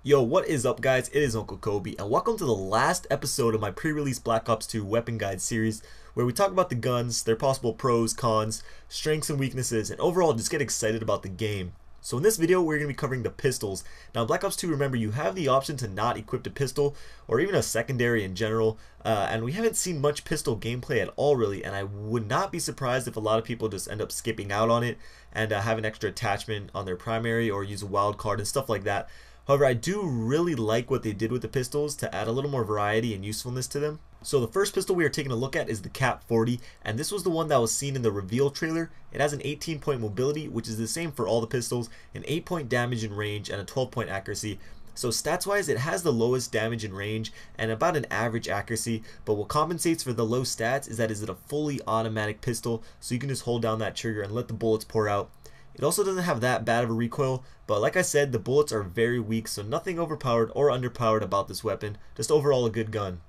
Yo, what is up guys? It is Uncle Kobe and welcome to the last episode of my pre-release Black Ops 2 weapon guide series where we talk about the guns, their possible pros, cons, strengths and weaknesses, and overall just get excited about the game. So in this video we're going to be covering the pistols. Now in Black Ops 2, remember, you have the option to not equip a pistol or even a secondary in general, and we haven't seen much pistol gameplay at all really, and I would not be surprised if a lot of people just end up skipping out on it and have an extra attachment on their primary or use a wild card and stuff like that. However, I do really like what they did with the pistols to add a little more variety and usefulness to them. So the first pistol we are taking a look at is the KAP 40, and this was the one that was seen in the reveal trailer. It has an 18-point mobility, which is the same for all the pistols, an 8-point damage and range, and a 12-point accuracy. So stats wise, it has the lowest damage and range and about an average accuracy, but what compensates for the low stats is that it's a fully automatic pistol, so you can just hold down that trigger and let the bullets pour out. It also doesn't have that bad of a recoil, but like I said, the bullets are very weak, so nothing overpowered or underpowered about this weapon, just overall a good gun.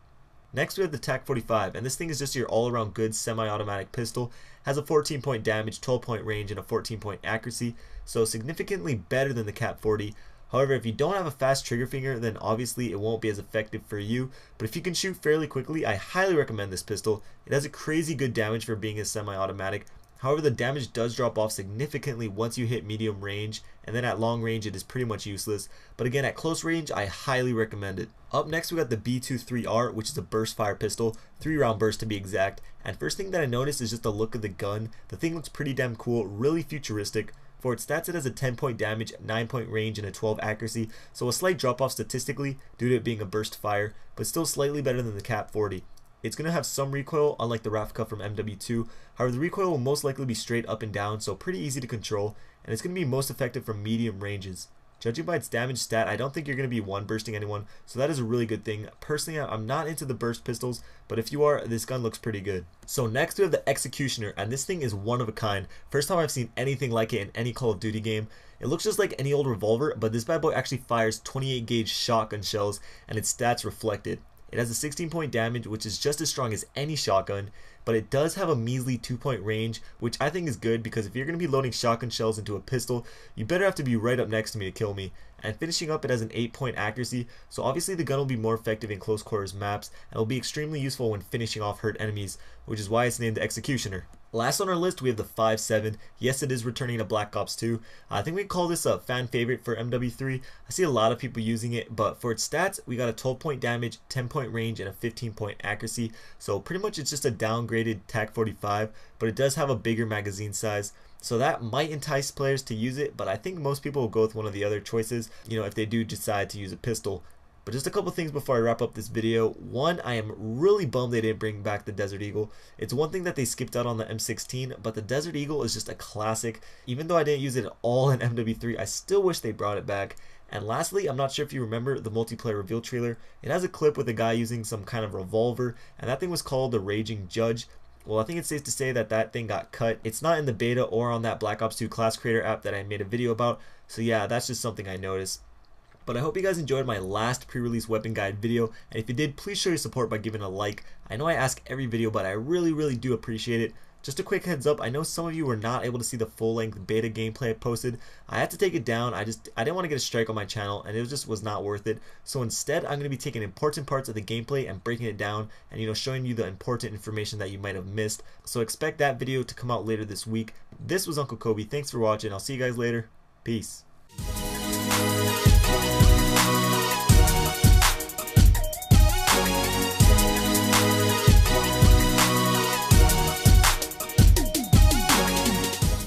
Next we have the TAC-45, and this thing is just your all-around good semi-automatic pistol. Has a 14-point damage, 12-point range, and a 14-point accuracy, so significantly better than the KAP 40. However, if you don't have a fast trigger finger, then obviously it won't be as effective for you, but if you can shoot fairly quickly, I highly recommend this pistol. It has a crazy good damage for being a semi-automatic. However, the damage does drop off significantly once you hit medium range, and then at long range it is pretty much useless, but again at close range I highly recommend it. Up next we got the B23R, which is a burst fire pistol, 3-round burst to be exact, and first thing that I noticed is just the look of the gun. The thing looks pretty damn cool, really futuristic. For its stats, it has a 10-point damage, 9-point range, and a 12 accuracy, so a slight drop off statistically due to it being a burst fire, but still slightly better than the KAP 40. It's going to have some recoil, unlike the Rafka from MW2. However, the recoil will most likely be straight up and down, so pretty easy to control, and it's going to be most effective from medium ranges. Judging by its damage stat, I don't think you're going to be one bursting anyone, so that is a really good thing. Personally, I'm not into the burst pistols, but if you are, this gun looks pretty good. So next we have the Executioner, and this thing is one of a kind. First time I've seen anything like it in any Call of Duty game. It looks just like any old revolver, but this bad boy actually fires 28 gauge shotgun shells, and its stats reflect it. It has a 16-point damage, which is just as strong as any shotgun, but it does have a measly 2-point range, which I think is good because if you're going to be loading shotgun shells into a pistol, you better have to be right up next to me to kill me. And finishing up, it has an 8-point accuracy, so obviously the gun will be more effective in close quarters maps and will be extremely useful when finishing off hurt enemies, which is why it's named the Executioner. Last on our list we have the 5.7. Yes, it is returning to Black Ops 2. I think we call this a fan favorite for MW3. I see a lot of people using it, but for its stats we got a 12-point damage, 10-point range, and a 15-point accuracy, so pretty much it's just a downgraded TAC-45, but it does have a bigger magazine size. So that might entice players to use it, but I think most people will go with one of the other choices, if they do decide to use a pistol. But just a couple things before I wrap up this video. One, I am really bummed they didn't bring back the Desert Eagle. It's one thing that they skipped out on the M16, but the Desert Eagle is just a classic. Even though I didn't use it at all in MW3, I still wish they brought it back. And lastly, I'm not sure if you remember the multiplayer reveal trailer. It has a clip with a guy using some kind of revolver, and that thing was called the Raging Judge. Well, I think it's safe to say that that thing got cut. It's not in the beta or on that Black Ops 2 class creator app that I made a video about, so yeah, that's just something I noticed. But I hope you guys enjoyed my last pre-release weapon guide video, and if you did, please show your support by giving a like. I know I ask every video, but I really do appreciate it. Just a quick heads up, I know some of you were not able to see the full-length beta gameplay I posted. I had to take it down. I didn't want to get a strike on my channel, and it just was not worth it. So instead, I'm going to be taking important parts of the gameplay and breaking it down and showing you the important information that you might have missed. So expect that video to come out later this week. This was Uncle Kobe. Thanks for watching. I'll see you guys later. Peace.